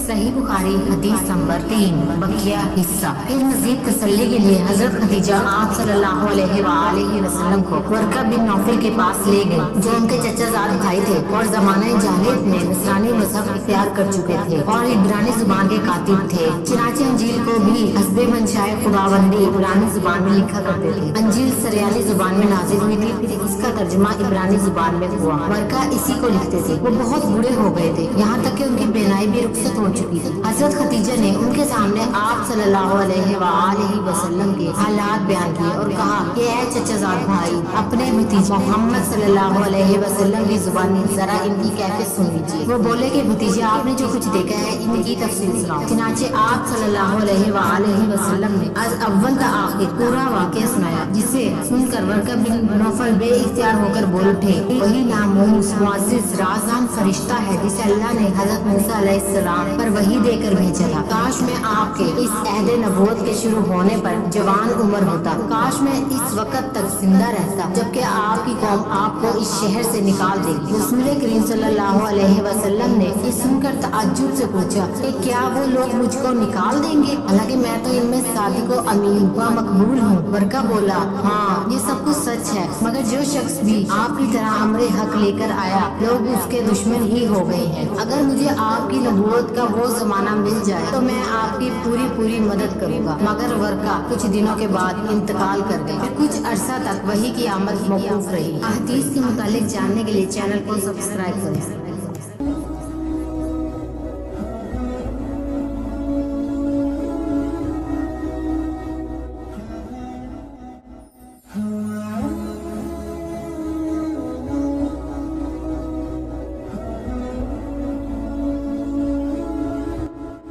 صحیح بخاری حدیث نمبر 3 بقیہ حصہ۔ پھر مزید تسلی کے لیے حضرت خدیجہ آپ صلی اللہ علیہ وآلہ وسلم کو ورقہ بن نوفل کے پاس لے گئے، جو ان کے چچا زاد بھائی تھے اور زمانہ جاہلیت میں نصرانی مذہب اختیار کر چکے تھے اور عبرانی زبان کے کاتب تھے۔ چنانچہ انجیل کو بھی حسب منشائے خداوندی عبرانی زبان میں لکھا کرتے تھے۔ انجیل سریانی زبان میں نازل ہوئی تھی، پھر اس کا ترجمہ عبرانی زبان میں ہوا۔ ورقہ اسی کو لکھتے تھے۔ وہ بہت بوڑھے ہو گئے تھے، یہاں تک کہ ان کی بینائی بھی رخصت ہو چکی تھی۔ حضرت خدیجہ نے ان کے سامنے آپ صلی اللہ علیہ وآلہ وسلم کے حالات بیان کیے اور کہا کہ اے چچا زاد بھائی، اپنے بھتیجے محمد صلی اللہ علیہ وسلم کی زبانی ذرا ان کی کیفیت سن لیجیے۔ وہ بولے کہ بھتیجے، آپ نے جو کچھ دیکھا ہے ان کی تفصیل سناؤ۔ چنانچہ آپ صلی اللہ علیہ وآلہ وسلم نے از اول تا آخر پورا واقعہ سنایا، جسے سن کر ورقہ بن نوفل بے اختیار ہو کر بول اٹھے، وہی ناموس معزز رازان فرشتہ ہے جسے اللہ نے حضرت موسیٰ علیہ السلام پر وحی دے کر بھیجا تھا۔ کاش میں آپ کے اس عہد نبوت کے شروع ہونے پر جوان عمر ہوتا، کاش میں اس وقت تک زندہ رہتا جبکہ آپ کی قوم آپ کو اس شہر سے نکال دے گی۔ رسول کریم صلی اللہ علیہ وسلم نے یہ سن کر تعجب سے پوچھا کہ کیا وہ لوگ مجھ کو نکال دیں گے، حالانکہ میں تو ان میں صادق و امین و مقبول ہوں۔ ورقہ بولا، ہاں یہ سب کچھ سچ ہے، مگر جو شخص بھی آپ کی طرح امر حق لے کر آیا لوگ اس کے دشمن ہی ہو گئے ہیں۔ اگر مجھے آپ کی نبوت کا وہ زمانہ مل جائے تو میں آپ کی پوری مدد کروں گا۔ مگر ورقہ کچھ دنوں کے بعد انتقال کر گئے۔ کچھ عرصہ تک وحی کی آمد موقوف رہی۔ احادیث کے متعلق جاننے کے لیے چینل کو سبسکرائب کریں۔